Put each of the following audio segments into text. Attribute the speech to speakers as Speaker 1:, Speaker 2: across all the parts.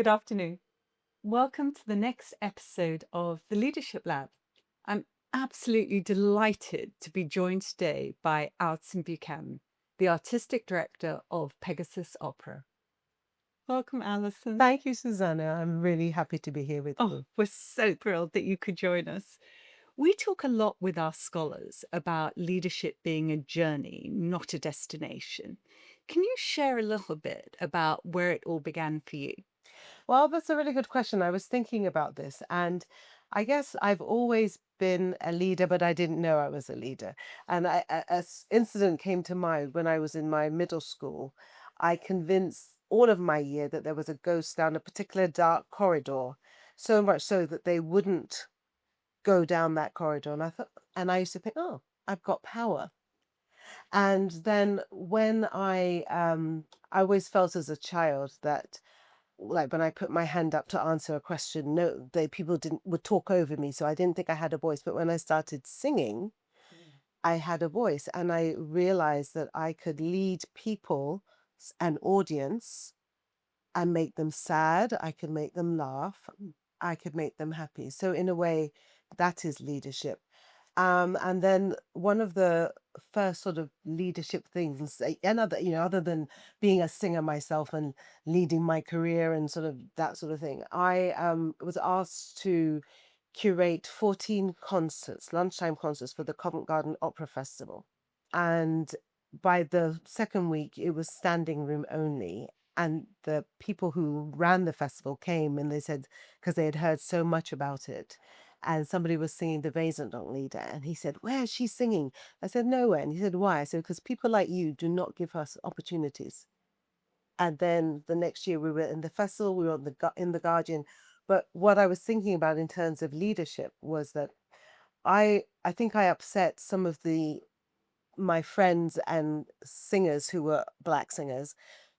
Speaker 1: Good afternoon. Welcome to the next episode of the Leadership Lab. I'm absolutely delighted to be joined today by Alison Buchanan, the Artistic Director of Pegasus Opera. Welcome, Alison.
Speaker 2: Thank you, Susanna. I'm really happy to be here with you.
Speaker 1: We're so thrilled that you could join us. We talk a lot with our scholars about leadership being a journey, not a destination. Can you share a little bit about where it all began for you?
Speaker 2: Well, that's a really good question. I was thinking about this, and I guess I've always been a leader, but I didn't know I was a leader. And incident came to mind when I was in my middle school. I convinced all of my year that there was a ghost down a particular dark corridor, so much so that they wouldn't go down that corridor. And I used to think, oh, I've got power. And then when I always felt as a child that, like, when I put my hand up to answer a question, no, people didn't would talk over me, so I didn't think I had a voice. But when I started singing, I had a voice, and I realized that I could lead people, an audience, and make them sad. I could make them laugh. I could make them happy. So in a way, that is leadership. And then one of the first sort of leadership things, another, other than being a singer myself and leading my career and sort of that sort of thing, I was asked to curate 14 concerts, lunchtime concerts for the Covent Garden Opera Festival. And by the second week, it was standing room only. And the people who ran the festival came and they said, because they had heard so much about it, and somebody was singing the Wesendonck-Lieder, and he said, "Where is she singing?" I said, "Nowhere." And he said, "Why?" I said, "Because people like you do not give us opportunities." And then the next year we were in the festival, we were on in the Guardian. But what I was thinking about in terms of leadership was that I think I upset some of my friends and singers who were Black singers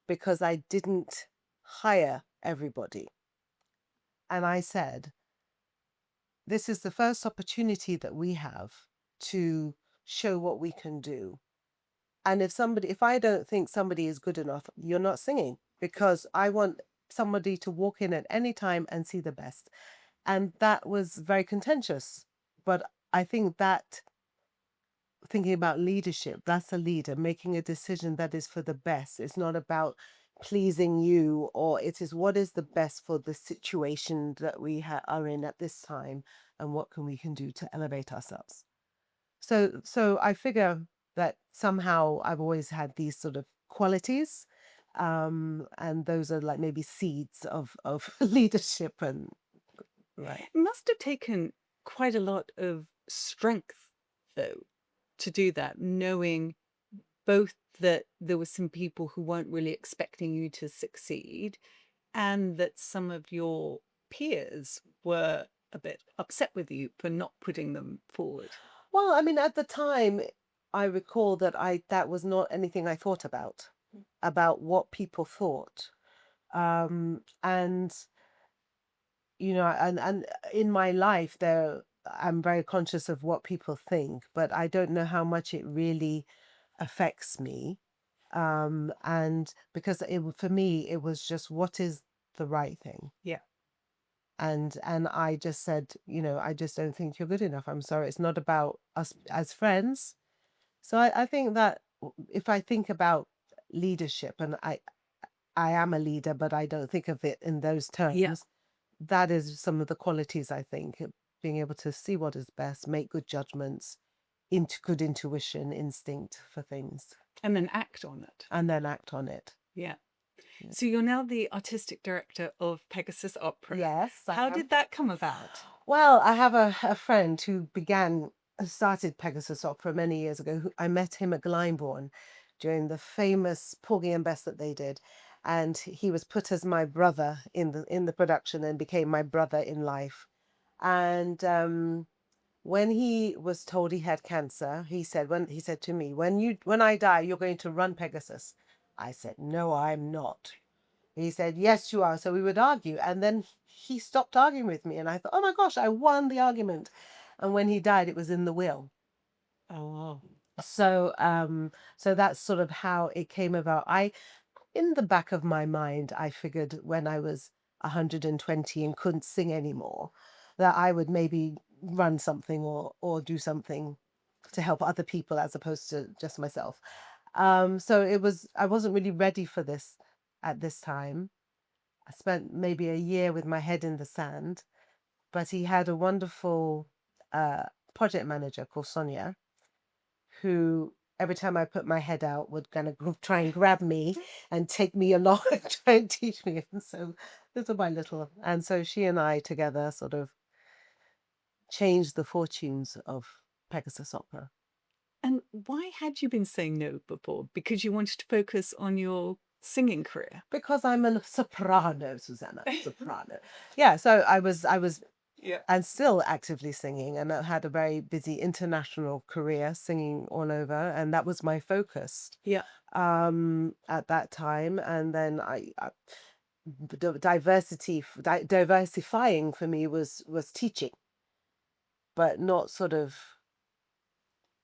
Speaker 2: because I didn't hire everybody. And I said, this is the first opportunity that we have to show what we can do. And if I don't think somebody is good enough, you're not singing, because I want somebody to walk in at any time and see the best. And that was very contentious. But I think that thinking about leadership, that's a leader making a decision that is for the best. It's not about pleasing you, or it is what is the best for the situation that we are in at this time, and what we can do to elevate ourselves. So I figure that somehow I've always had these sort of qualities, and those are like maybe seeds of leadership. And right.
Speaker 1: It must have taken quite a lot of strength, though, to do that, knowing both that there were some people who weren't really expecting you to succeed, and that some of your peers were a bit upset with you for not putting them forward.
Speaker 2: Well, I mean, at the time, I recall that that was not anything I thought about what people thought. And and in my life, I'm very conscious of what people think, but I don't know how much it really affects me. And because for me, it was just what is the right thing.
Speaker 1: Yeah.
Speaker 2: And I just said, I just don't think you're good enough. I'm sorry. It's not about us as friends. So I think that if I think about leadership, and I am a leader, but I don't think of it in those terms, that is some of the qualities, I think, being able to see what is best, make good judgments, into good intuition, instinct for things,
Speaker 1: And then act on it.
Speaker 2: and then act on it.
Speaker 1: Yeah.
Speaker 2: Yeah.
Speaker 1: So you're now the artistic director of Pegasus Opera.
Speaker 2: Yes.
Speaker 1: How did that come about?
Speaker 2: Well, I have a friend who started Pegasus Opera many years ago. I met him at Glyndebourne during the famous Porgy and Bess that they did, and he was put as my brother in the production and became my brother in life. And when he was told he had cancer, he said to me, when I die, you're going to run Pegasus. I said, no, I'm not. He said, yes, you are. So we would argue. And then he stopped arguing with me. And I thought, oh my gosh, I won the argument. And when he died, it was in the will.
Speaker 1: Oh.
Speaker 2: So so that's sort of how it came about. In the back of my mind, I figured when I was 120 and couldn't sing anymore, that I would maybe run something or do something to help other people as opposed to just myself. So I wasn't really ready for this at this time. I spent maybe a year with my head in the sand, but he had a wonderful uh, project manager called Sonia, who every time I put my head out would kind of try and grab me and take me along and try and teach me. And so little by little. And so she and I together sort of changed the fortunes of Pegasus Opera.
Speaker 1: And why had you been saying no before? Because you wanted to focus on your singing career?
Speaker 2: Because I'm a soprano, Susanna, soprano. Yeah, so I was
Speaker 1: Yeah.
Speaker 2: and still actively singing, and I had a very busy international career singing all over, and that was my focus
Speaker 1: Yeah.
Speaker 2: at that time. And then diversifying for me was teaching, but not sort of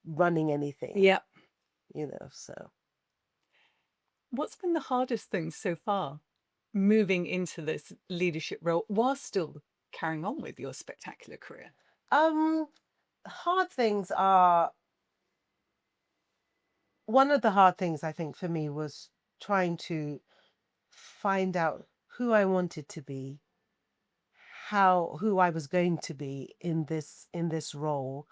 Speaker 2: running anything,
Speaker 1: Yeah.
Speaker 2: so.
Speaker 1: What's been the hardest thing so far moving into this leadership role while still carrying on with your spectacular career?
Speaker 2: um Hard things are one of the hard things, I think, for me was trying to find out who I wanted to be, who I was going to be in this role.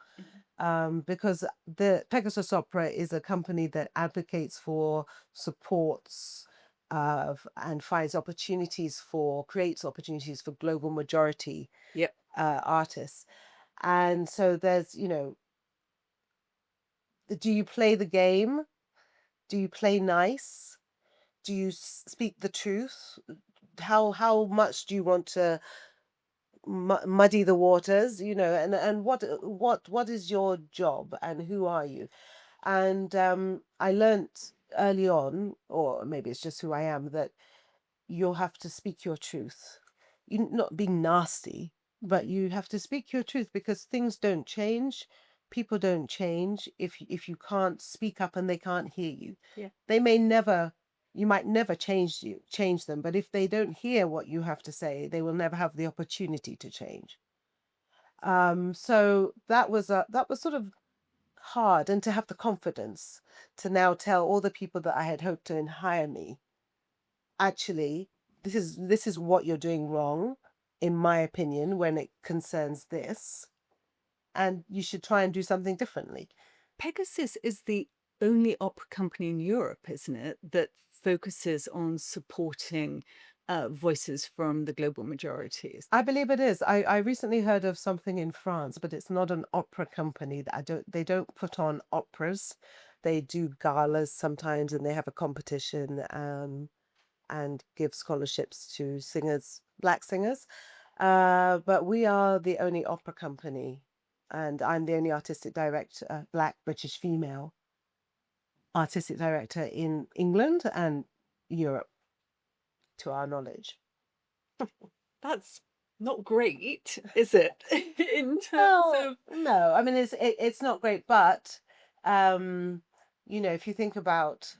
Speaker 2: Because the Pegasus Opera is a company that advocates for, supports, and creates opportunities for global majority
Speaker 1: Yep.
Speaker 2: artists. And so there's, do you play the game? Do you play nice? Do you speak the truth? How much do you want to muddy the waters? And what is your job and who are you? And I learnt early on, or maybe it's just who I am, that you'll have to speak your truth. You not being nasty, but you have to speak your truth because things don't change. People don't change if you can't speak up and they can't hear you.
Speaker 1: Yeah.
Speaker 2: They you might never change them, but if they don't hear what you have to say, they will never have the opportunity to change. So that was sort of hard, and to have the confidence to now tell all the people that I had hoped to hire me, actually, this is what you're doing wrong, in my opinion, when it concerns this, and you should try and do something differently.
Speaker 1: Pegasus is the only opera company in Europe, isn't it, that focuses on supporting voices from the global majorities?
Speaker 2: I believe it is. I recently heard of something in France, but it's not an opera company. They don't put on operas. They do galas sometimes, and they have a competition, and give scholarships to singers, black singers. But we are the only opera company, and I'm the only artistic director, black British female artistic director in England and Europe, to our knowledge.
Speaker 1: That's not great, is it? In terms
Speaker 2: Well,
Speaker 1: of.
Speaker 2: no, I mean it's not great, but if you think about,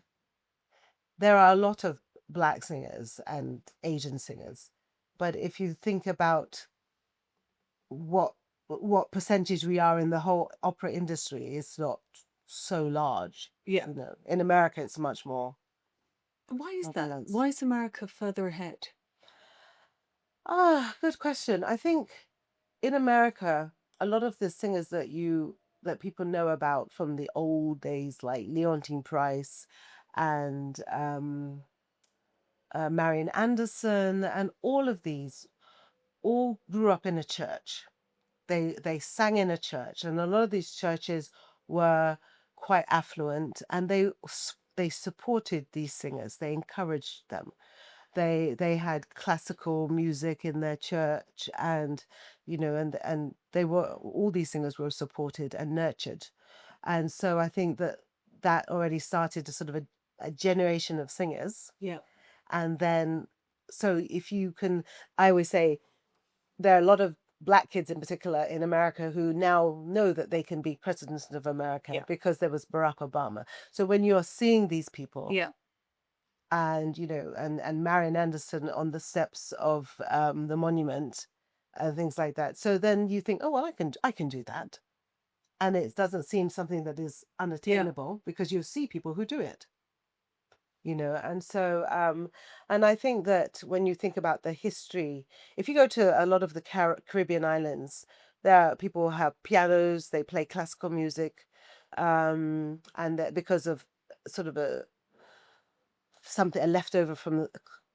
Speaker 2: there are a lot of black singers and Asian singers, but if you think about what what percentage we are in the whole opera industry, it's not so large.
Speaker 1: Yeah.
Speaker 2: In America, it's much
Speaker 1: Why is
Speaker 2: more
Speaker 1: that?
Speaker 2: balanced.
Speaker 1: Why is America further ahead?
Speaker 2: Good question. I think in America, a lot of the singers that people know about from the old days, like Leontine Price and Marian Anderson, and all of these, all grew up in a church. They sang in a church, and a lot of these churches were quite affluent, and they supported these singers. They encouraged them. They had classical music in their church, and they were all these singers were supported and nurtured. And so I think that already started a sort of a generation of singers.
Speaker 1: Yeah.
Speaker 2: And then, so if you can, I always say, there are a lot of black kids in particular in America who now know that they can be president of America,
Speaker 1: Yeah.
Speaker 2: because there was Barack Obama. So when you're seeing these people,
Speaker 1: Yeah.
Speaker 2: and and Marian Anderson on the steps of the monument and things like that. So then you think, oh well, I can do that, and it doesn't seem something that is
Speaker 1: Yeah.
Speaker 2: unattainable because you see people who do it. And so and I think that when you think about the history, if you go to a lot of the Caribbean islands, there are people who have pianos, they play classical music, and that because of sort of a leftover from the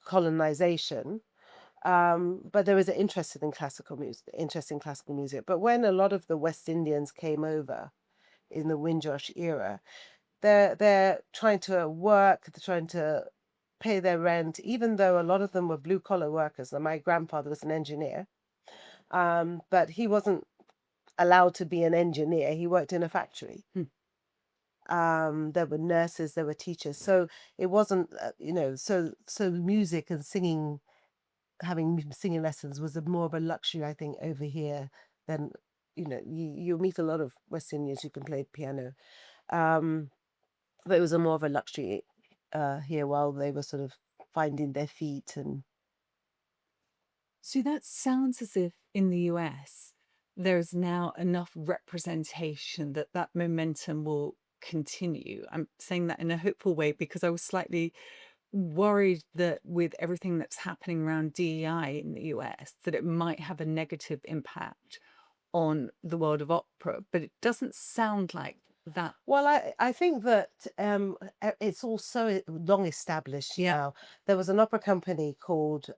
Speaker 2: colonization. But there was an interest in classical music. But when a lot of the West Indians came over in the Windrush era, they're trying to work, they're trying to pay their rent, even though a lot of them were blue collar workers. Now, my grandfather was an engineer, but he wasn't allowed to be an engineer. He worked in a factory.
Speaker 1: Hmm.
Speaker 2: There were nurses, there were teachers, so it wasn't, so music and singing, having singing lessons was more of a luxury, I think, over here than you meet a lot of West Indians who can play piano. Um, but it was a more of a luxury here while they were sort of finding their feet. And
Speaker 1: So that sounds as if in the US, there's now enough representation that that momentum will continue. I'm saying that in a hopeful way because I was slightly worried that with everything that's happening around DEI in the US, that it might have a negative impact on the world of opera, but it doesn't sound like that.
Speaker 2: well, I think that it's also long established
Speaker 1: Yeah.
Speaker 2: now. There was an opera company called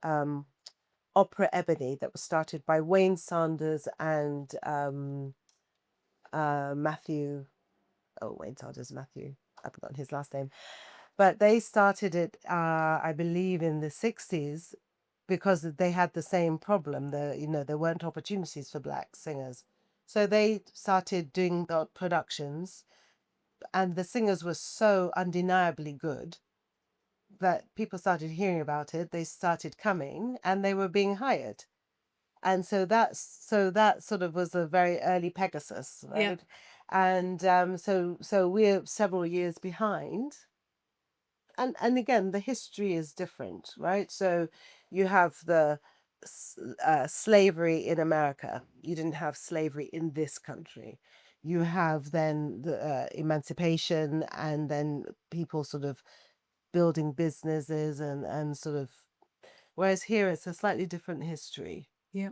Speaker 2: Opera Ebony that was started by Wayne Sanders and Matthew. Oh, Wayne Sanders, Matthew. I've forgotten his last name. But they started it, I believe, in the 60s because they had the same problem. There weren't opportunities for black singers. So they started doing the productions, and the singers were so undeniably good that people started hearing about it. They started coming, and they were being hired. And so that sort of was a very early Pegasus,
Speaker 1: Yeah.
Speaker 2: right? And so we're several years behind. And again, the history is different, right? So you have the slavery in America. You didn't have slavery in this country. You have then the emancipation, and then people sort of building businesses, and sort of, whereas here it's a slightly different history.
Speaker 1: Yeah.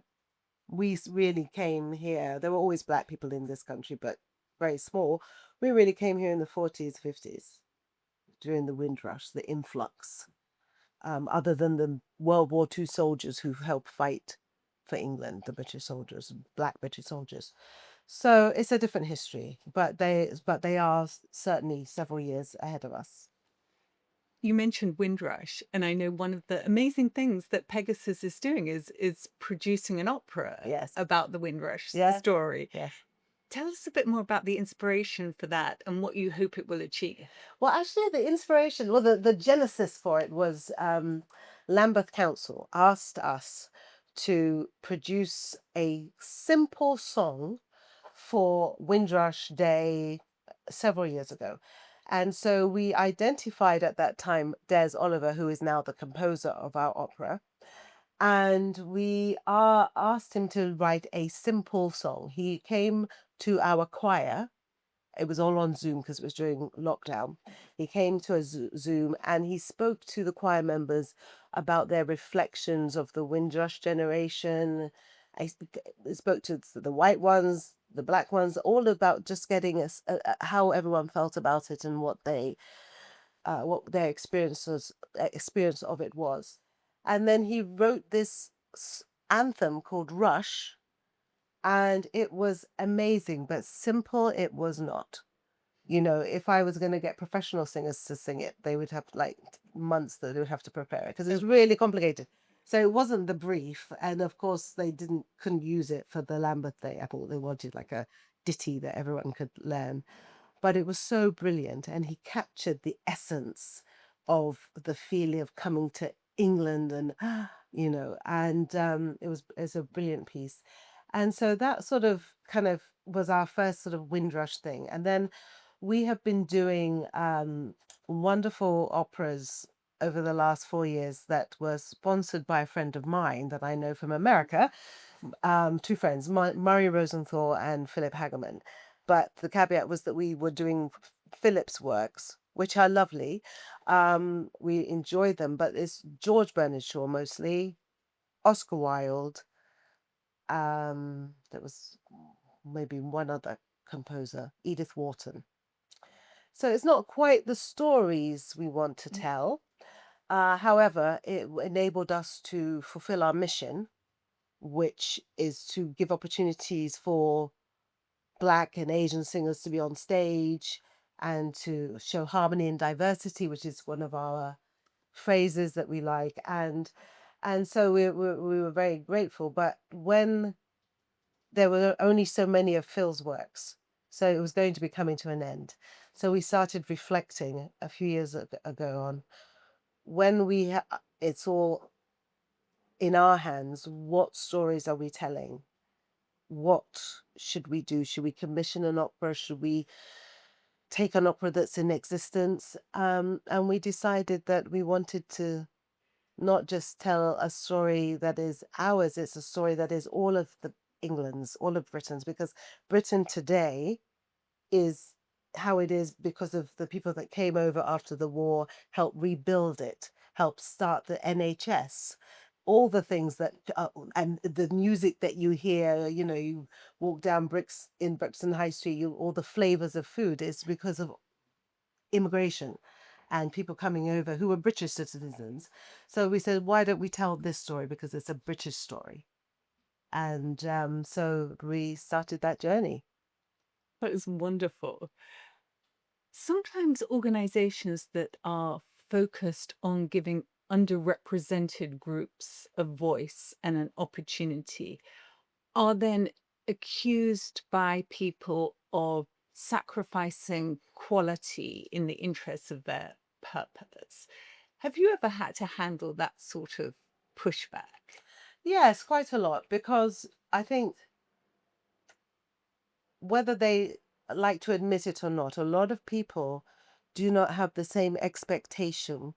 Speaker 2: We really came here. There were always black people in this country, but very small. We really came here in the 40s, 50s during the Windrush, the influx, other than the World War II soldiers who helped fight for England, the British soldiers, black British soldiers. So it's a different history, but they are certainly several years ahead of us.
Speaker 1: You mentioned Windrush, and I know one of the amazing things that Pegasus is doing is producing an opera
Speaker 2: Yes.
Speaker 1: about the Windrush
Speaker 2: Yeah.
Speaker 1: story.
Speaker 2: Yes.
Speaker 1: Tell us a bit more about the inspiration for that and what you hope it will achieve.
Speaker 2: Well, actually, the genesis for it was Lambeth Council asked us to produce a simple song for Windrush Day several years ago. And so we identified at that time Des Oliver, who is now the composer of our opera, and we asked him to write a simple song. He came to our choir. It was all on Zoom because it was during lockdown. He came to a Zoom, and he spoke to the choir members about their reflections of the Windrush generation. I spoke to the white ones, the black ones, all about just getting us how everyone felt about it, and what their experience of it was. And then he wrote this anthem called Rush, and it was amazing, but simple it was not. If I was going to get professional singers to sing it, they would have like months that they would have to prepare it because it's really complicated. So it wasn't the brief, and of course they couldn't use it for the Lambeth Day. I thought they wanted like a ditty that everyone could learn, but it was so brilliant, and he captured the essence of the feeling of coming to England, and and it's a brilliant piece. And so that sort of kind of was our first sort of Windrush thing. And then we have been doing wonderful operas over the last 4 years that was sponsored by a friend of mine that I know from America. Two friends, Murray Rosenthal and Philip Hagerman. But the caveat was that we were doing Philip's works, which are lovely. We enjoyed them, but it's George Bernard Shaw mostly, Oscar Wilde. There was maybe one other composer, Edith Wharton. So it's not quite the stories we want to tell. However, it enabled us to fulfill our mission, which is to give opportunities for Black and Asian singers to be on stage and to show harmony and diversity, which is one of our phrases that we like. And so we were very grateful. But when there were only so many of Phil's works, so it was going to be coming to an end. So we started reflecting a few years ago on when it's all in our hands, what stories are we telling? What should we do? Should we commission an opera? Should we take an opera that's in existence? And we decided that we wanted to not just tell a story that is ours, it's a story that is all of the England's, all of Britain's, because Britain today is how it is because of the people that came over after the war, helped rebuild it, helped start the NHS, all the things that, and the music that you hear, you walk down Brixton High Street, all the flavors of food is because of immigration and people coming over who were British citizens. So we said, why don't we tell this story? Because it's a British story. And so we started that journey.
Speaker 1: That is wonderful. Sometimes organizations that are focused on giving underrepresented groups a voice and an opportunity are then accused by people of sacrificing quality in the interests of their purpose. Have you ever had to handle that sort of pushback?
Speaker 2: Yes, quite a lot, because I think whether they like to admit it or not, a lot of people do not have the same expectation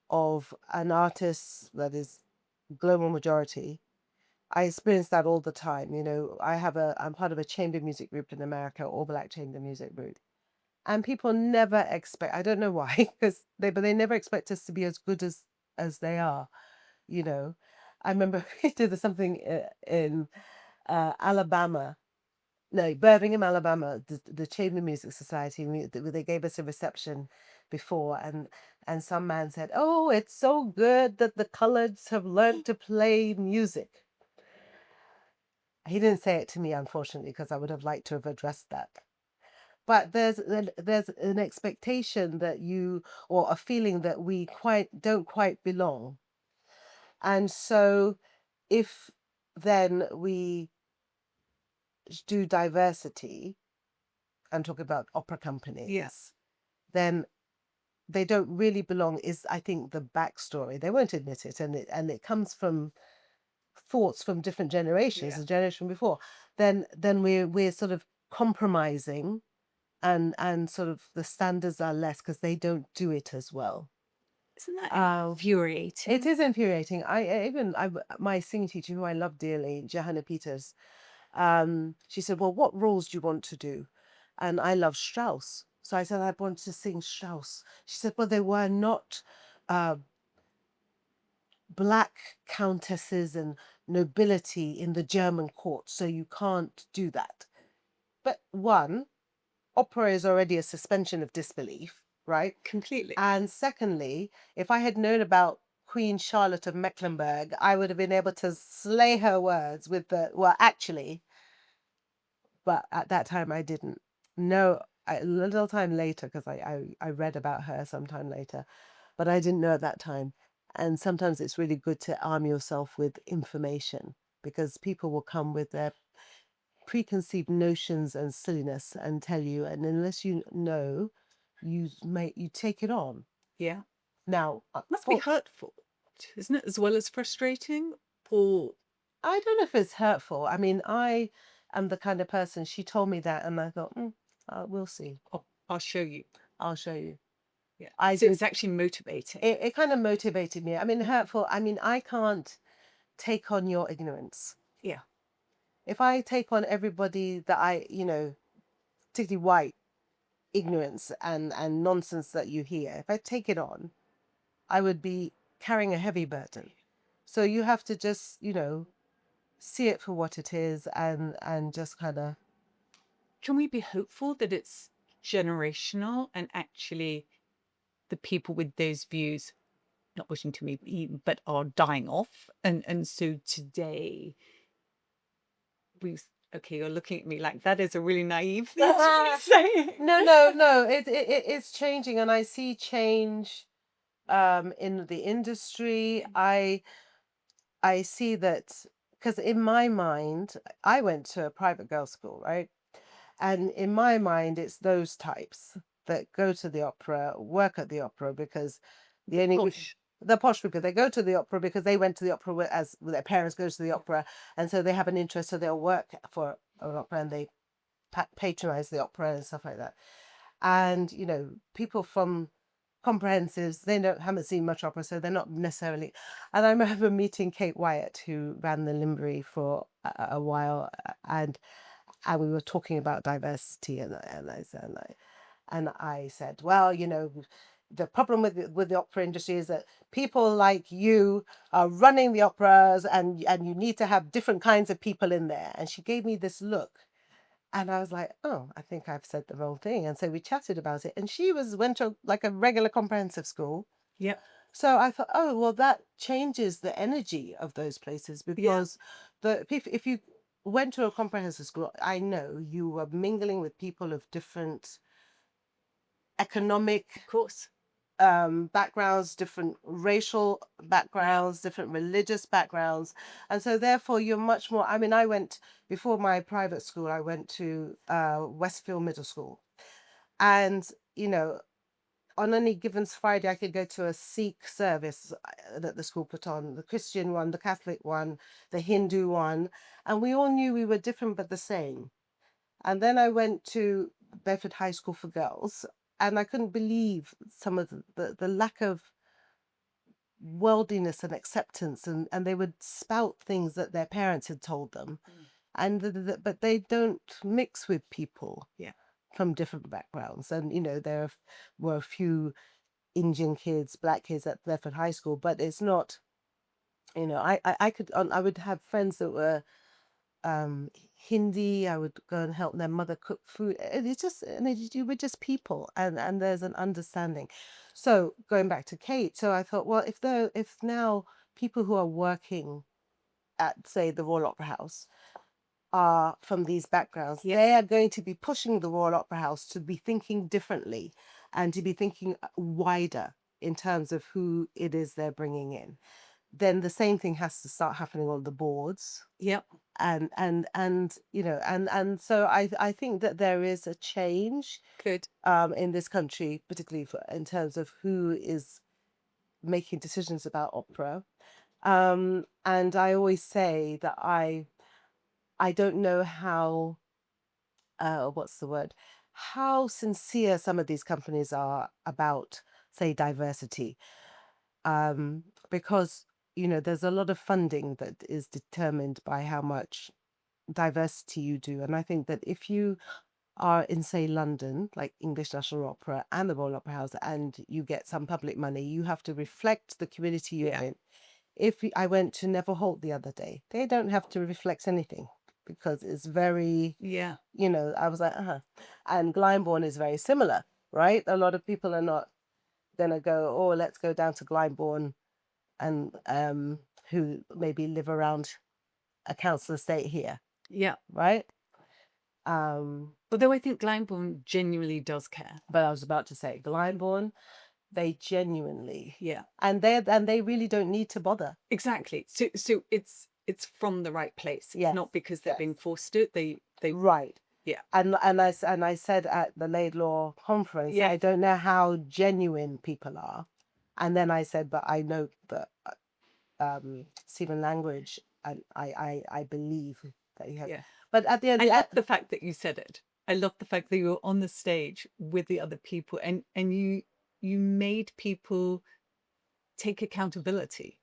Speaker 2: of an artist that is global majority. I experience that all the time. I'm part of a chamber music group in America, all Black chamber music group. And people never expect, I don't know why, but they never expect us to be as good as they are, you know. I remember we did something in Alabama, no, Birmingham, Alabama, the Chamber Music Society. They gave us a reception before, and some man said, "Oh, it's so good that the coloreds have learned to play music." He didn't say it to me, unfortunately, because I would have liked to have addressed that. But there's an expectation that or a feeling that we don't quite belong. And so if then we do diversity and talk about opera
Speaker 1: Yeah,
Speaker 2: companies, then they don't really belong is, I think, the backstory. They won't admit it, and it comes from thoughts from different generations,
Speaker 1: yeah.
Speaker 2: the generation before. Then we're sort of compromising, and sort of the standards are less because they don't do it as well.
Speaker 1: Isn't that
Speaker 2: It
Speaker 1: infuriating?
Speaker 2: is infuriating. My singing teacher, who I love dearly, Johanna Peters, she said, "Well, what roles do you want to do?" And I love Strauss, so I said I want to sing Strauss. She said, "Well, they were not uh, Black countesses and nobility in the German court, so you can't do that." But one, opera is already a suspension of disbelief, right?
Speaker 1: Completely.
Speaker 2: And secondly, if I had known about Queen Charlotte of Mecklenburg, I would have been able to slay her words with well, actually, but at that time I didn't. No, a little time later, because I read about her sometime later, but I didn't know at that time. And sometimes it's really good to arm yourself with information, because people will come with their preconceived notions and silliness and tell you, and unless you know, you take it on.
Speaker 1: Yeah.
Speaker 2: Now,
Speaker 1: Must be hurtful, isn't it? As well as frustrating? Or
Speaker 2: I don't know if it's hurtful. I mean, I am the kind of person, she told me that, and I thought, we'll see.
Speaker 1: I'll show you.
Speaker 2: I'll show you.
Speaker 1: Yeah.
Speaker 2: I
Speaker 1: So it
Speaker 2: did.
Speaker 1: was actually motivating.
Speaker 2: It kind of motivated me. I mean, hurtful. I mean, I can't take on your ignorance.
Speaker 1: Yeah.
Speaker 2: If I take on everybody that particularly white ignorance and nonsense that you hear, if I take it on, I would be carrying a heavy burden. So you have to just, see it for what it is and just kind of.
Speaker 1: Can we be hopeful that it's generational and actually the people with those views not wishing to be, but are dying off? And so today we okay, you're looking at me like that is a really naive thing to be saying.
Speaker 2: No. It's changing, and I see change in the industry. I see that because in my mind, I went to a private girls' school, right? And in my mind, it's those types that go to the opera, work at the opera because the only
Speaker 1: Gosh.
Speaker 2: the posh people, they go to the opera because they went to the opera as their parents go to the opera, and so they have an interest, so they'll work for an opera and they patronize the opera and stuff like that. And people from comprehensives, they haven't seen much opera, so they're not necessarily. And I remember meeting Kate Wyatt, who ran the Limbury for a while, and we were talking about diversity, and I said, well, the problem with the opera industry is that people like you are running the operas, and you need to have different kinds of people in there. And she gave me this look, and I was like, oh, I think I've said the wrong thing. And so we chatted about it, and she went to like a regular comprehensive school.
Speaker 1: Yep.
Speaker 2: So I thought, oh, well, that changes the energy of those places because if you went to a comprehensive school, I know you were mingling with people of different economic
Speaker 1: Of course.
Speaker 2: backgrounds, different racial backgrounds, different religious backgrounds. And so therefore you're much more, I mean, before my private school, I went to Westfield Middle School. And, on any given Friday, I could go to a Sikh service that the school put on, the Christian one, the Catholic one, the Hindu one. And we all knew we were different but the same. And then I went to Bedford High School for Girls, and I couldn't believe some of the lack of worldliness and acceptance, and they would spout things that their parents had told them, and but they don't mix with people
Speaker 1: Yeah.
Speaker 2: from different backgrounds. And there were a few Indian kids, black kids at Bedford High School, but it's not. I would have friends that were Hindi. I would go and help their mother cook food. It's just, we're just people, and there's an understanding. So going back to Kate, so I thought, well, if now people who are working at, say, the Royal Opera House are from these backgrounds, they are going to be pushing the Royal Opera House to be thinking differently and to be thinking wider in terms of who it is they're bringing in. Then the same thing has to start happening on the boards.
Speaker 1: Yep.
Speaker 2: And so I think that there is a change
Speaker 1: Good.
Speaker 2: in this country, particularly in terms of who is making decisions about opera. And I always say that I don't know how what's the word, how sincere some of these companies are about, say, diversity, because there's a lot of funding that is determined by how much diversity you do. And I think that if you are in, say, London, like English National Opera and the Royal Opera House, and you get some public money, you have to reflect the community you're in. I went to Neville Holt the other day, they don't have to reflect anything because it's very,
Speaker 1: Yeah.
Speaker 2: I was like, And Glyndebourne is very similar, right? A lot of people are not gonna go, oh, let's go down to Glyndebourne, and who maybe live around a council estate here,
Speaker 1: Yeah.
Speaker 2: right?
Speaker 1: Although I think Glyndebourne genuinely does care.
Speaker 2: But I was about to say Glyndebourne, they genuinely,
Speaker 1: Yeah.
Speaker 2: and they really don't need to bother.
Speaker 1: Exactly. So it's from the right place. It's
Speaker 2: Yes,
Speaker 1: not because they're
Speaker 2: yes.
Speaker 1: being forced to. They
Speaker 2: Right.
Speaker 1: Yeah.
Speaker 2: And I said at the Laidlaw conference,
Speaker 1: Yeah.
Speaker 2: I don't know how genuine people are. And then I said, but I know that Stephen Langridge, and I believe that he had.
Speaker 1: Yeah.
Speaker 2: But at the end,
Speaker 1: I love the fact that you said it. I love the fact that you were on the stage with the other people and you you made people take accountability.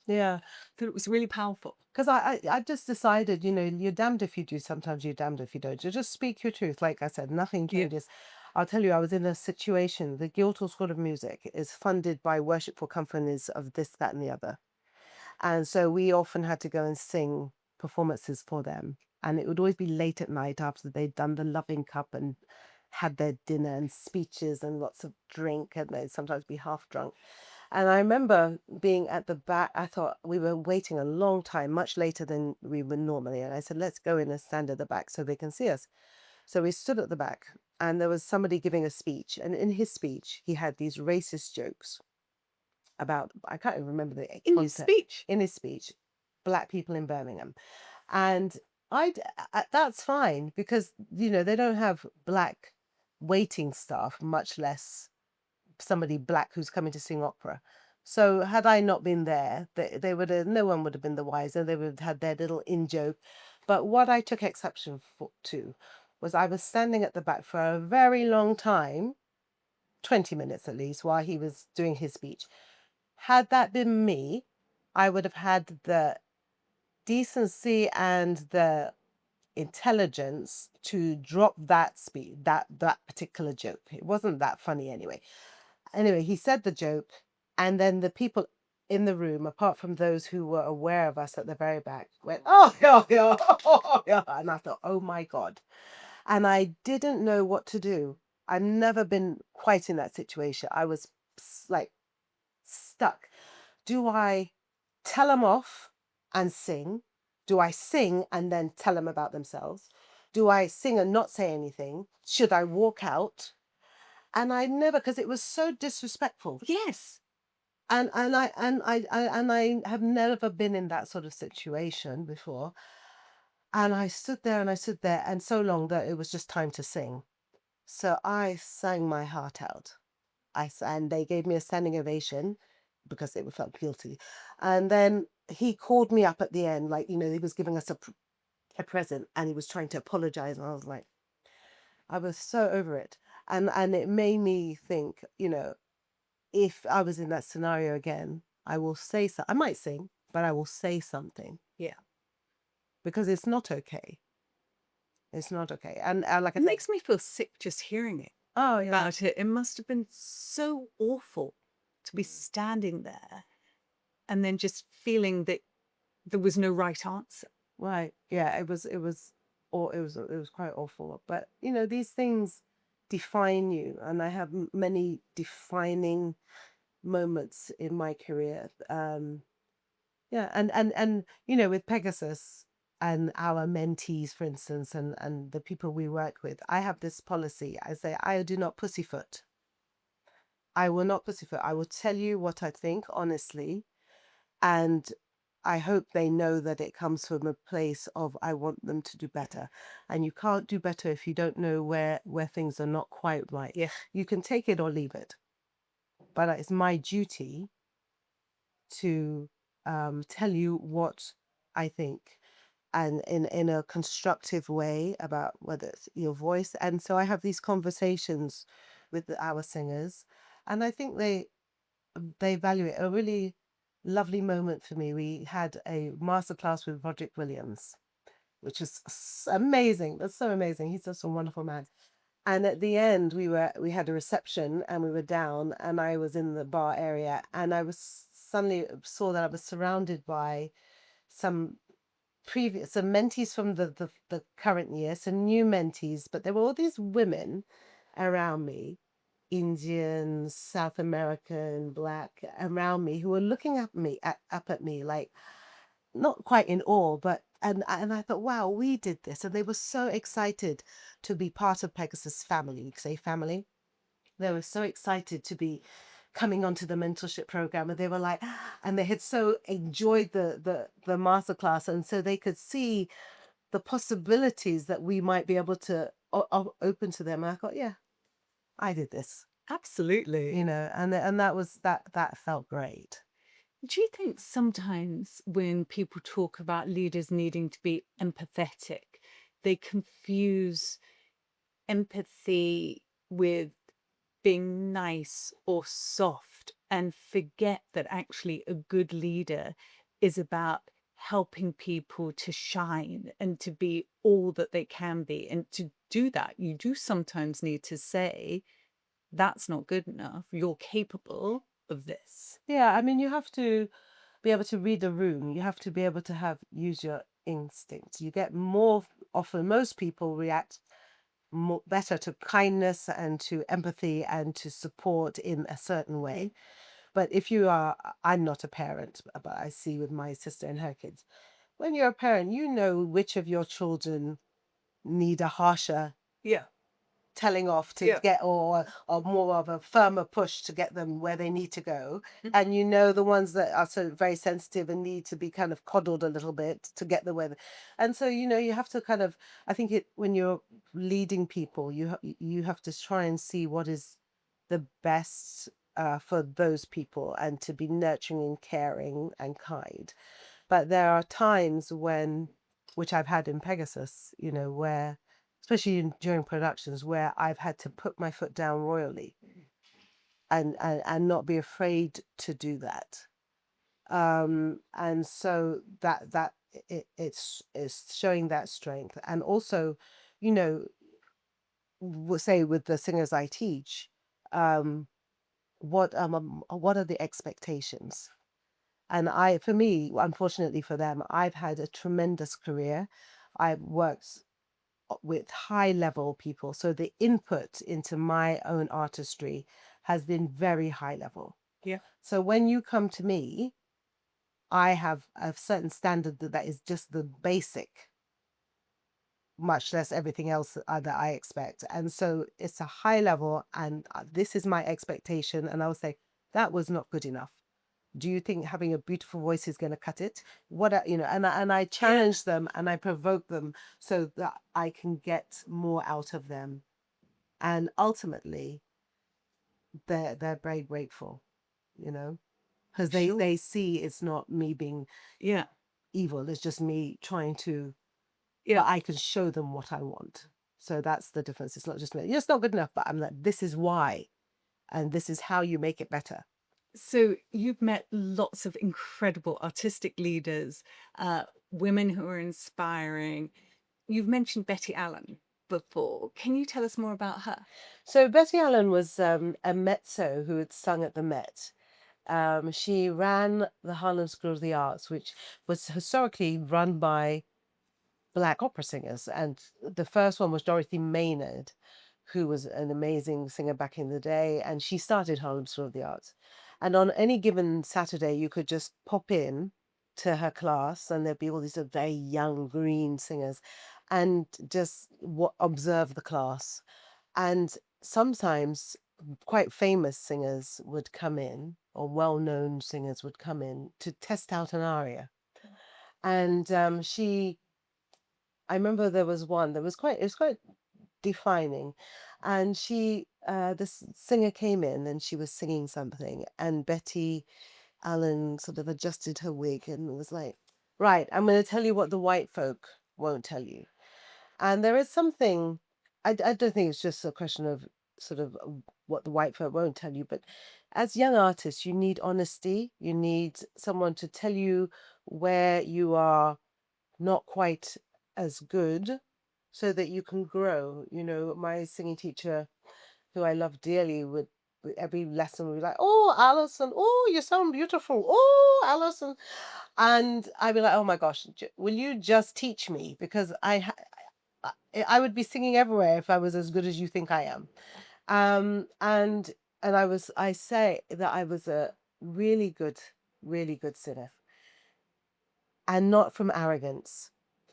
Speaker 2: Yeah.
Speaker 1: Thought it was really powerful.
Speaker 2: Because I just decided, you're damned if you do, sometimes you're damned if you don't. You just speak your truth. Like I said, nothing
Speaker 1: Yeah.
Speaker 2: changes. I'll tell you, I was in a situation, the Guildhall School of Music is funded by worshipful companies of this, that, and the other. And so we often had to go and sing performances for them. And it would always be late at night after they'd done the loving cup and had their dinner and speeches and lots of drink, and they'd sometimes be half drunk. And I remember being at the back. I thought we were waiting a long time, much later than we would normally. And I said, let's go in and stand at the back so they can see us. So we stood at the back, and there was somebody giving a speech. And in his speech, he had these racist jokes about, I can't even remember the
Speaker 1: In his
Speaker 2: content,
Speaker 1: speech.
Speaker 2: in his speech, black people in Birmingham. And that's fine because, they don't have black waiting staff, much less somebody black who's coming to sing opera. So had I not been there, they would have, no one would have been the wiser. They would have had their little in joke. But what I took exception to was I was standing at the back for a very long time, 20 minutes at least, while he was doing his speech. Had that been me, I would have had the decency and the intelligence to drop that speed, that particular joke. It wasn't that funny anyway. Anyway, he said the joke, and then the people in the room, apart from those who were aware of us at the very back, went, oh, yeah, yeah, oh, yeah. And I thought, oh my God. And I didn't know what to do. I've never been quite in that situation. I was like stuck. Do I tell them off and sing? Do I sing and then tell them about themselves? Do I sing and not say anything? Should I walk out? And I never, because it was so disrespectful.
Speaker 1: Yes.
Speaker 2: And I have never been in that sort of situation before. And I stood there and I stood there, and so long that it was just time to sing. So I sang my heart out. And they gave me a standing ovation because they felt guilty. And then he called me up at the end, like, he was giving us a present, and he was trying to apologize. And I was like, I was so over it. And it made me think, if I was in that scenario again, I will say so. I might sing, but I will say something
Speaker 1: Yeah.
Speaker 2: because it's not okay. It's not okay. And like I
Speaker 1: It
Speaker 2: said,
Speaker 1: makes me feel sick just hearing it
Speaker 2: oh yeah,
Speaker 1: about it. It must have been so awful to be standing there and then just feeling that there was no right answer.
Speaker 2: right. Yeah, or it was quite awful. But these things define you, and I have many defining moments in my career. Yeah, and with Pegasus and our mentees, for instance, and the people we work with, I have this policy. I say, I do not pussyfoot. I will not pussyfoot. I will tell you what I think honestly, and I hope they know that it comes from a place of I want them to do better. And you can't do better if you don't know where things are not quite right.
Speaker 1: Yeah.
Speaker 2: You can take it or leave it, but it's my duty to tell you what I think, and in a constructive way about whether it's your voice. And so I have these conversations with our singers, and I think they value it. A really lovely moment for me. We had a masterclass with Roderick Williams, which is amazing. That's so amazing. He's just a wonderful man. And at the end, we had a reception, and we were down, and I was in the bar area, and I was suddenly saw that I was surrounded by some mentees from the current year, some new mentees, but there were all these women around me, Indian, South American, Black, around me, who were looking up at me like not quite in awe, but and I thought, wow, we did this, and they were so excited to be part of Pegasus family. You could say family. They were so excited to be coming onto the mentorship program, and they were like, and they had so enjoyed the masterclass, and so they could see the possibilities that we might be able to open to them. And I thought, yeah, I did this,
Speaker 1: Absolutely.
Speaker 2: and that felt great.
Speaker 1: Do you think sometimes when people talk about leaders needing to be empathetic, they confuse empathy with being nice or soft and forget that actually a good leader is about helping people to shine and to be all that they can be. And to do that, you do sometimes need to say, that's not good enough. You're capable of this.
Speaker 2: Yeah, I mean, you have to be able to read the room. You have to be able to use your instincts. You get more often, most people react better to kindness and to empathy and to support in a certain way. But if you are, I'm not a parent, but I see with my sister and her kids, when you're a parent, you know which of your children need a harsher
Speaker 1: Yeah.
Speaker 2: telling off to
Speaker 1: Yeah.
Speaker 2: get, or more of a firmer push to get them where they need to go.
Speaker 1: Mhm.
Speaker 2: And you know the ones that are so very sensitive and need to be kind of coddled a little bit to get the weather. And so, you know, you have to kind of, I think when you're leading people, you have to try and see what is the best for those people, and to be nurturing and caring and kind. But there are times when, which I've had in Pegasus, you know, where, especially during productions, where I've had to put my foot down royally, and not be afraid to do that. And so it's showing that strength. And also, you know, we'll say with the singers I teach, um, what are the expectations? And for me, unfortunately for them, I've had a tremendous career. I've worked with high level people. So the input into my own artistry has been very high level.
Speaker 1: Yeah.
Speaker 2: So when you come to me, I have a certain standard that is just the basic, much less everything else that I expect. And so it's a high level, and this is my expectation. And I will say, that was not good enough. Do you think having a beautiful voice is going to cut it? You know, and I challenge them and I provoke them so that I can get more out of them. And ultimately, they're very grateful, you know, because
Speaker 1: Sure.
Speaker 2: they see it's not me being
Speaker 1: Yeah.
Speaker 2: evil. It's just me trying to,
Speaker 1: Yeah.
Speaker 2: but I can show them what I want. So that's the difference. It's not just me. It's not good enough, but I'm like, this is why, and this is how you make it better.
Speaker 1: So you've met lots of incredible artistic leaders, women who are inspiring. You've mentioned Betty Allen before. Can you tell us more about her?
Speaker 2: So Betty Allen was a mezzo who had sung at the Met. She ran the Harlem School of the Arts, which was historically run by Black opera singers. And the first one was Dorothy Maynard, who was an amazing singer back in the day. And she started Harlem School of the Arts. And on any given Saturday, you could just pop in to her class, and there'd be all these very young green singers, and just observe the class. And sometimes quite famous singers would come in, or well-known singers would come in to test out an aria. And I remember there was one that it was quite defining. And this singer came in and she was singing something, and Betty Allen sort of adjusted her wig and was like, right, I'm going to tell you what the white folk won't tell you. And there is something, I don't think it's just a question of sort of what the white folk won't tell you, but as young artists, you need honesty. You need someone to tell you where you are not quite as good so that you can grow. You know, my singing teacher, who I love dearly, would with every lesson would be like, "Oh, Alison, oh, you sound beautiful. Oh, Alison." And I'd be like, "Oh my gosh, will you just teach me? Because I would be singing everywhere if I was as good as you think I am." And I say that I was a really good singer, and not from arrogance.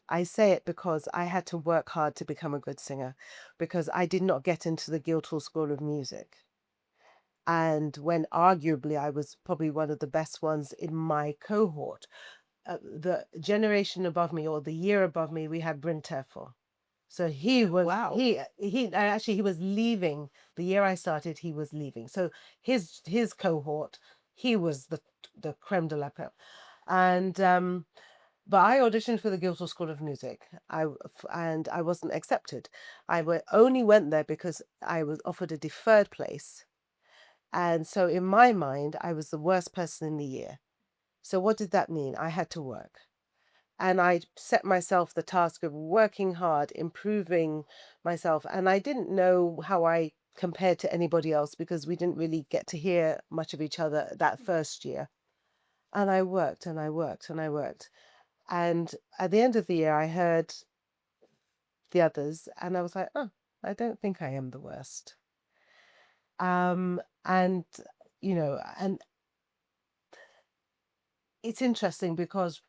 Speaker 2: I say it because I had to work hard to become a good singer, because I did not get into the Guildhall School of Music. And when arguably I was probably one of the best ones in my cohort, the generation above me, or the year above me, we had Bryn Terfel. So
Speaker 1: Wow.
Speaker 2: actually he was leaving the year I started. He was leaving. So his cohort, he was the creme de la creme. And but I auditioned for the Guildhall School of Music. And I wasn't accepted. Only went there because I was offered a deferred place And so in my mind, I was the worst person in the year. So what did that mean? I had to work. And I set myself the task of working hard, improving myself. And I didn't know how I compared to anybody else because we didn't really get to hear much of each other that first year. And I worked and I worked and I worked. And at the end of the year, I heard the others and I was like, oh, I don't think I am the worst. And, and it's interesting because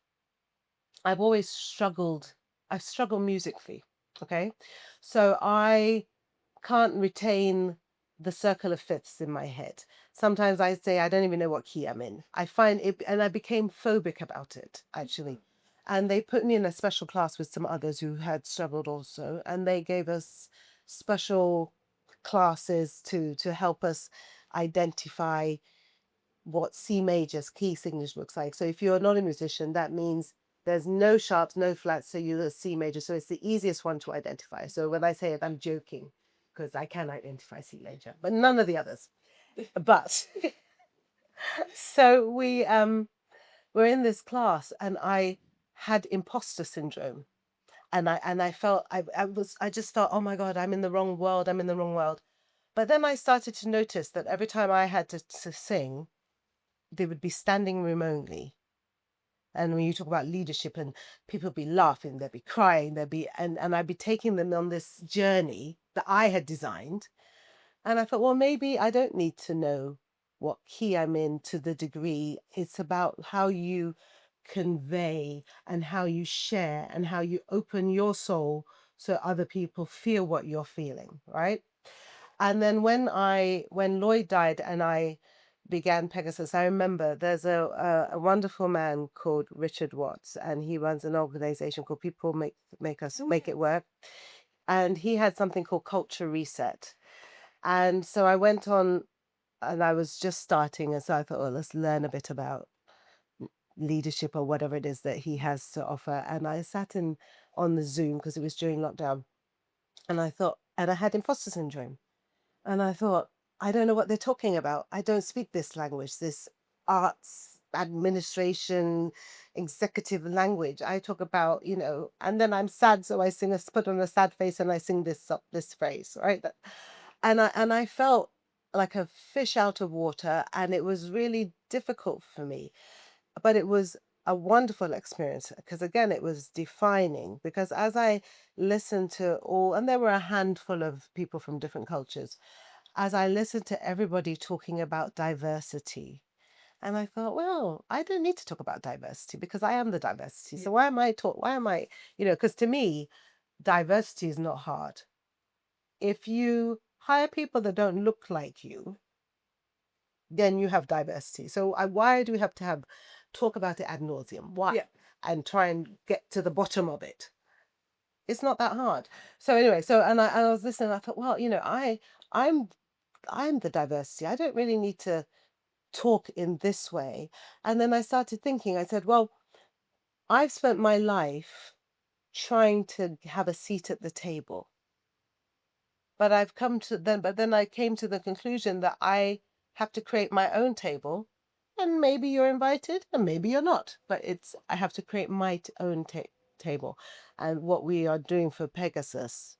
Speaker 2: I've always struggled. I've struggled musically. Okay. So I can't retain the circle of fifths in my head. Sometimes I say I don't even know what key I'm in. I find it, and I became phobic about it actually. And they put me in a special class with some others who had struggled also, and they gave us special classes to help us identify what C major's key signature looks like. So if you're not a musician, that means there's no sharps, no flats, so you're a C major. So it's the easiest one to identify. So when I say it, I'm joking because I can identify C major, but none of the others. But so we were in this class and I had imposter syndrome. And I felt I just felt, oh my God, I'm in the wrong world. I'm in the wrong world. But then I started to notice that every time I had to sing, they would be standing room only. And when you talk about leadership and people be laughing, they'd be crying, and I'd be taking them on this journey that I had designed. And I thought, well, maybe I don't need to know what key I'm in to the degree. It's about how you convey and how you share and how you open your soul so other people feel what you're feeling, right? And then when Lloyd died and I began Pegasus, I remember there's a wonderful man called Richard Watts, and he runs an organization called People Make It Work. And he had something called Culture Reset. And so I went on and I was just starting, and so I thought, oh, let's learn a bit about leadership or whatever it is that he has to offer. And I sat in on the Zoom because it was during lockdown, and I thought, and I had imposter syndrome. And I thought, I don't know what they're talking about. I don't speak this language, this arts administration, executive language. I talk about, and then I'm sad, so I put on a sad face and I sing this phrase, right? And I felt like a fish out of water, and it was really difficult for me. But it was a wonderful experience because again it was defining, because as I listened to all, and there were a handful of people from different cultures, as I listened to everybody talking about diversity, and I thought, well, I don't need to talk about diversity because I am the diversity.
Speaker 1: Yeah.
Speaker 2: So why am I, because to me, diversity is not hard. If you hire people that don't look like you, then you have diversity. So why do we have to talk about it ad nauseum? Why?
Speaker 1: Yeah.
Speaker 2: And try and get to the bottom of it. It's not that hard. So anyway, I was listening. I thought, well, I'm I'm the diversity. I don't really need to talk in this way. And then I started thinking. I said, well, I've spent my life trying to have a seat at the table, but then I came to the conclusion that I have to create my own table, and maybe you're invited and maybe you're not, but I have to create my own table. And what we are doing for Pegasus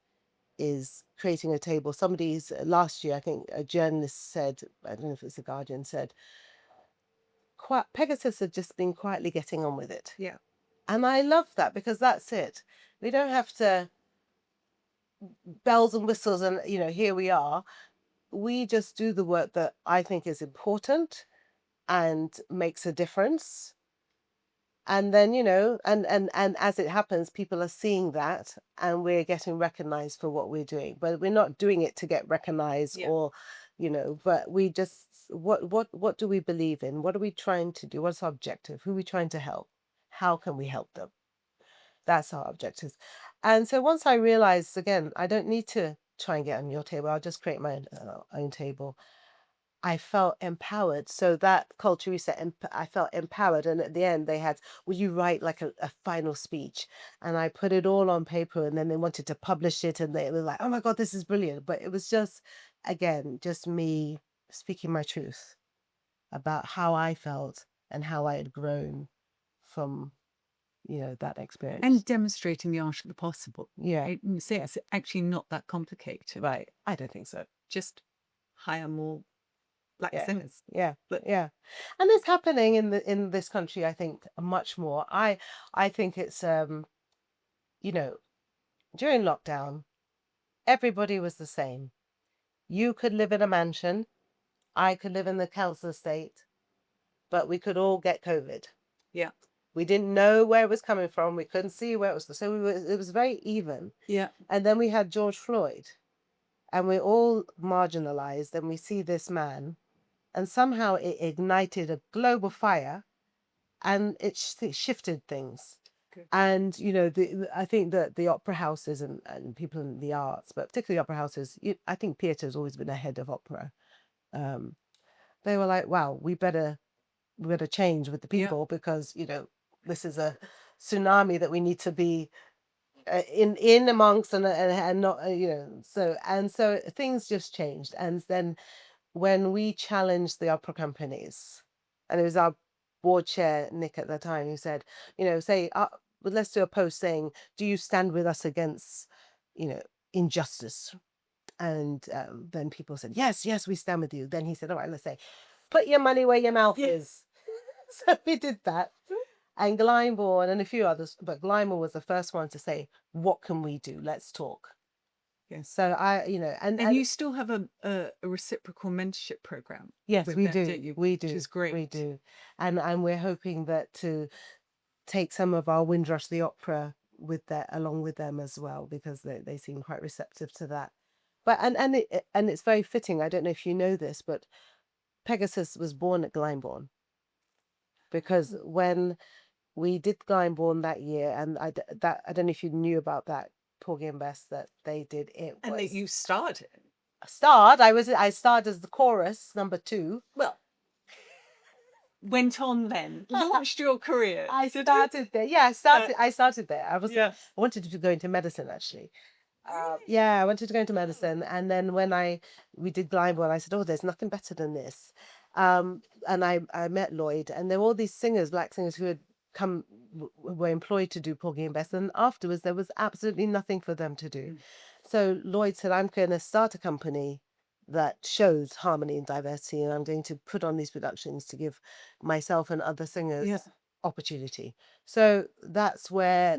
Speaker 2: is creating a table. Somebody's last year, I think a journalist said, I don't know if it's the Guardian, said, Pegasus had just been quietly getting on with it.
Speaker 1: Yeah.
Speaker 2: And I love that because that's it. We don't have to bells and whistles and, here we are. We just do the work that I think is important and makes a difference. And then, and as it happens, people are seeing that and we're getting recognized for what we're doing. But we're not doing it to get recognized
Speaker 1: Yeah.
Speaker 2: or, but we just what do we believe in? What are we trying to do? What's our objective? Who are we trying to help? How can we help them? That's our objectives. And so once I realized, again, I don't need to try and get on your table. I'll just create my own table. I felt empowered. So that culture reset, I felt empowered. And at the end, they had, will you write like a final speech? And I put it all on paper, and then they wanted to publish it. And they were like, oh my God, this is brilliant. But it was just, again, just me speaking my truth about how I felt and how I had grown from, that experience.
Speaker 1: And demonstrating the art of the possible.
Speaker 2: Yeah,
Speaker 1: You say it's actually not that complicated.
Speaker 2: right. I don't think so.
Speaker 1: Just hire more black
Speaker 2: Yeah,
Speaker 1: singers.
Speaker 2: yeah,
Speaker 1: But
Speaker 2: yeah. And it's happening in this country, I think, much more. I think it's during lockdown, everybody was the same. You could live in a mansion, I could live in the council estate, but we could all get COVID.
Speaker 1: yeah,
Speaker 2: We didn't know where it was coming from. We couldn't see where it was. So it was very even.
Speaker 1: yeah,
Speaker 2: And then we had George Floyd, and we're all marginalized. And we see this man, and somehow it ignited a global fire, and it shifted things.
Speaker 1: good.
Speaker 2: And I think that the opera houses and people in the arts, but particularly opera houses, I think theatre has always been ahead of opera. Um, they were like, "Wow, we better change with the
Speaker 1: Yeah.
Speaker 2: people because this is a tsunami that we need to be in amongst and not so things just changed. And then when we challenged the opera companies, and it was our board chair Nick at the time who said, say, well, let's do a post saying, do you stand with us against injustice? And then people said, yes, yes, we stand with you. Then he said, all right, let's say, put your money where your mouth is. So we did that. And Glyndebourne and a few others, but Glyndebourne was the first one to say, what can we do? Let's talk.
Speaker 1: Yes.
Speaker 2: So
Speaker 1: And you still have a reciprocal mentorship program.
Speaker 2: yes,
Speaker 1: with
Speaker 2: we
Speaker 1: them,
Speaker 2: do.
Speaker 1: don't you?
Speaker 2: We do.
Speaker 1: Which is great.
Speaker 2: We do. And we're hoping that to take some of our Windrush the opera along with them as well, because they seem quite receptive to that. But and it's very fitting. I don't know if you know this, but Pegasus was born at Glyndebourne, because when we did Glyndebourne that year, and I don't know if you knew about that, Porgy and Bess, that they did it.
Speaker 1: And that you started.
Speaker 2: I starred as the chorus number 2.
Speaker 1: Well, went on then, launched your career.
Speaker 2: I
Speaker 1: did you?
Speaker 2: started there. Yeah, I started there. I
Speaker 1: Yeah.
Speaker 2: wanted to go into medicine, actually. Yeah, I wanted to go into medicine, and then when we did Glyndebourne, I said, "Oh, there's nothing better than this." And I met Lloyd, and there were all these singers, black singers, who had were employed to do Porgy and Bess, and afterwards there was absolutely nothing for them to do. So Lloyd said, "I'm going to start a company that shows harmony and diversity, and I'm going to put on these productions to give myself and other singers
Speaker 1: Yeah.
Speaker 2: opportunity." So that's where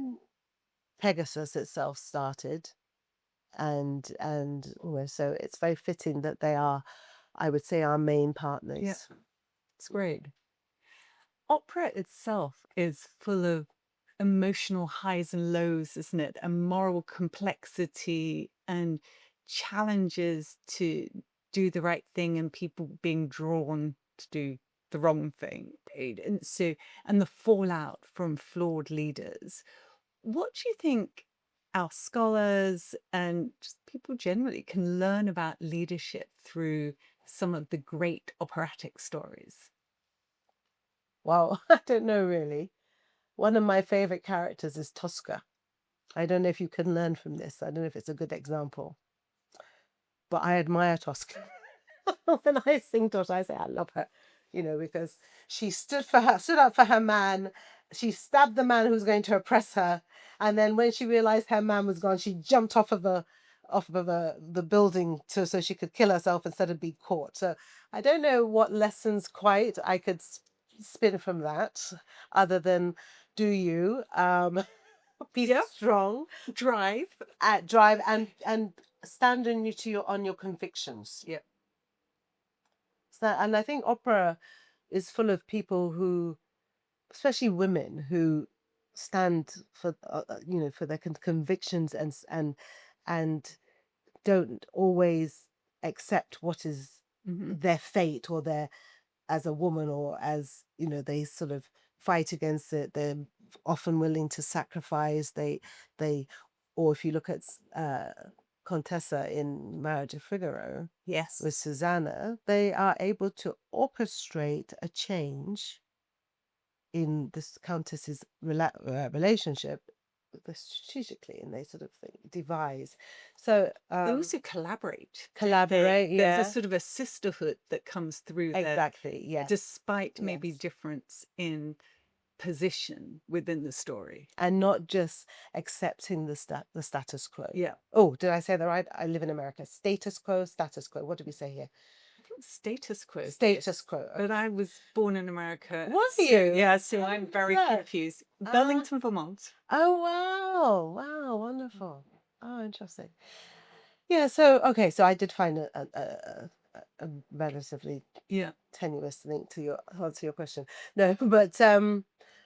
Speaker 2: Pegasus itself started. And so it's very fitting that they are, I would say, our main partners.
Speaker 1: Yeah. It's great. Opera itself is full of emotional highs and lows, isn't it? And moral complexity and challenges to do the right thing and people being drawn to do the wrong thing. And the fallout from flawed leaders. What do you think our scholars and just people generally can learn about leadership through some of the great operatic stories?
Speaker 2: Well, I don't know really. One of my favorite characters is Tosca. I don't know if you can learn from this. I don't know if it's a good example, but I admire Tosca. When I sing Tosca, I say I love her, because she stood up for her man. She stabbed the man who was going to oppress her, and then when she realized her man was gone, she jumped off of the building so she could kill herself instead of be caught. So I don't know what lessons quite I could spin from that, other than do you be
Speaker 1: Yeah.
Speaker 2: strong,
Speaker 1: Drive.
Speaker 2: drive, and stand on your convictions.
Speaker 1: Yeah.
Speaker 2: So, and I think opera is full of people who, especially women, who stand for for their convictions, and don't always accept what is their fate, or their, as a woman, or as they sort of fight against it. They're often willing to sacrifice. They or if you look at Contessa in Marriage of Figaro
Speaker 1: Yes.
Speaker 2: with Susanna, they are able to orchestrate a change in this countess's relationship strategically, and they sort of think, devise. So
Speaker 1: They also collaborate, don't they?
Speaker 2: collaborate,
Speaker 1: There's a
Speaker 2: yeah,
Speaker 1: sort of a sisterhood that comes through there,
Speaker 2: exactly, yes,
Speaker 1: despite maybe
Speaker 2: yes.
Speaker 1: difference in position within the story.
Speaker 2: And not just accepting the status quo.
Speaker 1: Yeah.
Speaker 2: Oh, did I say that right? I live in America. Status quo, status quo. What did we say here?
Speaker 1: I think status quo.
Speaker 2: Status quo.
Speaker 1: But
Speaker 2: Okay.
Speaker 1: I was born in America,
Speaker 2: Were
Speaker 1: so
Speaker 2: you?
Speaker 1: yeah, so
Speaker 2: Where
Speaker 1: I'm
Speaker 2: was
Speaker 1: very
Speaker 2: that?
Speaker 1: confused.
Speaker 2: Uh,
Speaker 1: Burlington, Vermont.
Speaker 2: oh wow. Wow, wonderful. Oh, interesting. Yeah, so okay, so I did find a relatively
Speaker 1: Yeah.
Speaker 2: tenuous link to your answer your question. No, but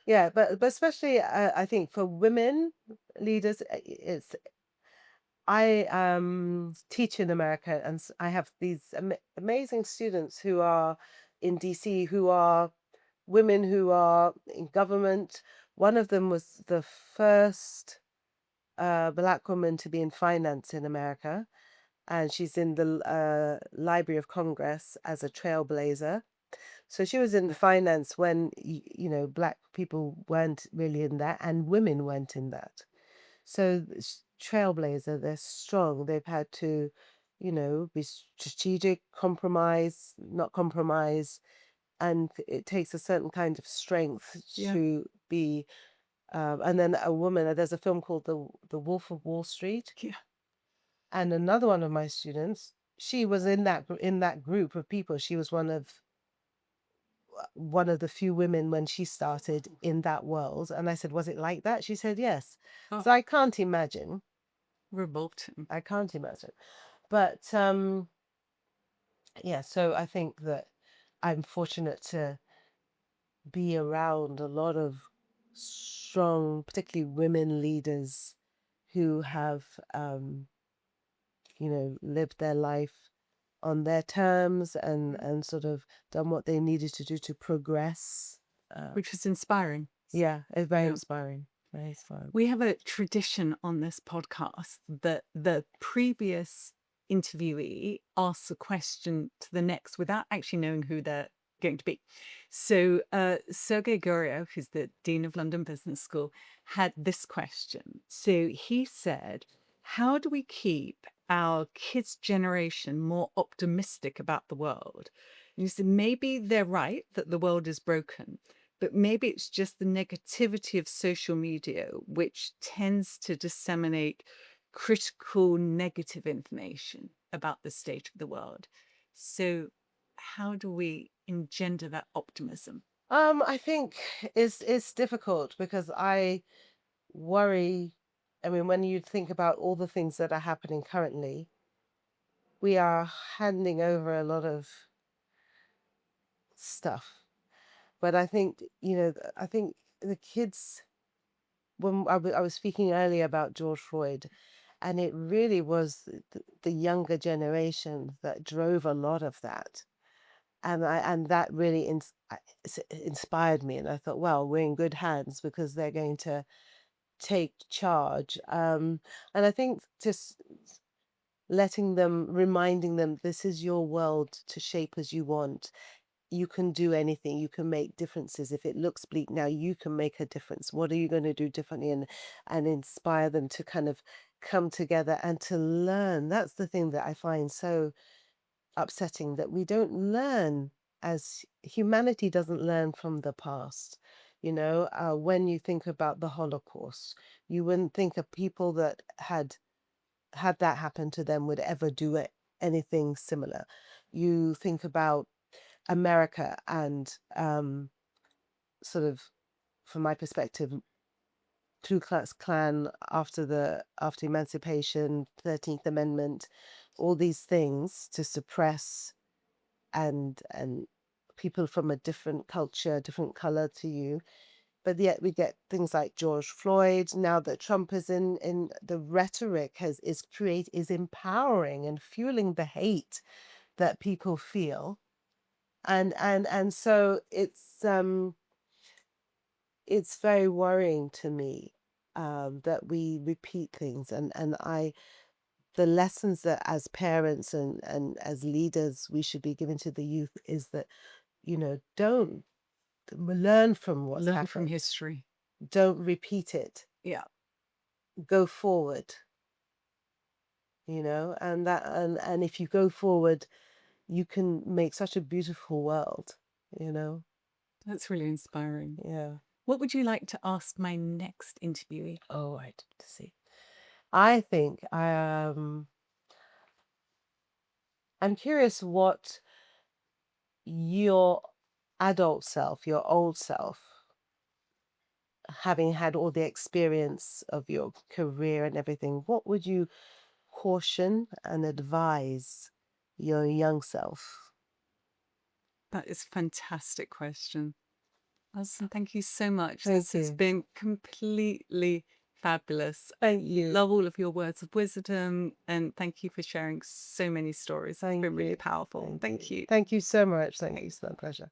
Speaker 2: yeah, but especially I think for women leaders, it's I teach in America, and I have these amazing students who are in DC, who are women who are in government. One of them was the first black woman to be in finance in America, and she's in the Library of Congress as a trailblazer. So she was in finance when black people weren't really in that, and women weren't in that. So trailblazer, they're strong. They've had to, be strategic, compromise, not compromise, and it takes a certain kind of strength
Speaker 1: Yeah.
Speaker 2: to be. And then a woman. There's a film called The Wolf of Wall Street,
Speaker 1: Yeah.
Speaker 2: and another one of my students, she was in that group of people. She was one of the few women when she started in that world. And I said, was it like that? She said, yes.
Speaker 1: Oh,
Speaker 2: So I can't imagine.
Speaker 1: revolting.
Speaker 2: I can't imagine. But yeah, so I think that I'm fortunate to be around a lot of strong, particularly women leaders who have, lived their life on their terms and sort of done what they needed to do to progress.
Speaker 1: Which is inspiring.
Speaker 2: Yeah, it's very
Speaker 1: Yeah.
Speaker 2: inspiring. Very inspiring.
Speaker 1: We have a tradition on this podcast that the previous interviewee asks a question to the next without actually knowing who they're going to be. So Sergei Guriev, who's the Dean of London Business School, had this question. So he said, how do we keep our kids' generation more optimistic about the world? And he said, maybe they're right that the world is broken, but maybe it's just the negativity of social media, which tends to disseminate critical negative information about the state of the world. So, how do we engender that optimism?
Speaker 2: I think it's difficult because I worry. I mean, when you think about all the things that are happening currently, we are handing over a lot of stuff. But I think, I think the kids, when I was speaking earlier about George Floyd, and it really was the younger generation that drove a lot of that. And that really inspired me. And I thought, well, we're in good hands because they're going to take charge. And I think just reminding them, this is your world to shape as you want. You can do anything. You can make differences. If it looks bleak now, you can make a difference. What are you going to do differently? And inspire them to kind of come together and to learn. That's the thing that I find so upsetting, that we don't learn, as humanity doesn't learn from the past. When you think about the Holocaust, you wouldn't think of people that had that happen to them would ever do anything similar. You think about America and sort of, from my perspective, Ku Klux Klan after emancipation, 13th Amendment, all these things to suppress and people from a different culture, different color to you. But yet we get things like George Floyd. Now that Trump is in the rhetoric is empowering and fueling the hate that people feel. And so it's very worrying to me, that we repeat things, and the lessons that as parents and as leaders we should be giving to the youth is that, don't learn from what's
Speaker 1: Learn from
Speaker 2: happened.
Speaker 1: history.
Speaker 2: Don't repeat it.
Speaker 1: Yeah.
Speaker 2: go forward, and if you go forward, you can make such a beautiful world, you know.
Speaker 1: That's really inspiring.
Speaker 2: Yeah.
Speaker 1: What would you like to ask my next interviewee?
Speaker 2: Oh, right. To see. I think I'm curious what your adult self, your old self, having had all the experience of your career and everything, what would you caution and advise your young self?
Speaker 1: That is a fantastic question. Alison, thank you so much.
Speaker 2: Thank
Speaker 1: This has
Speaker 2: you.
Speaker 1: been completely fabulous.
Speaker 2: Thank you.
Speaker 1: Love all of your words of wisdom, and thank you for sharing so many stories. It's
Speaker 2: Thank
Speaker 1: been really
Speaker 2: you.
Speaker 1: powerful.
Speaker 2: Thank
Speaker 1: Thank
Speaker 2: you.
Speaker 1: you.
Speaker 2: Thank you so much. Thank you.
Speaker 1: Thanks.
Speaker 2: It's been a pleasure.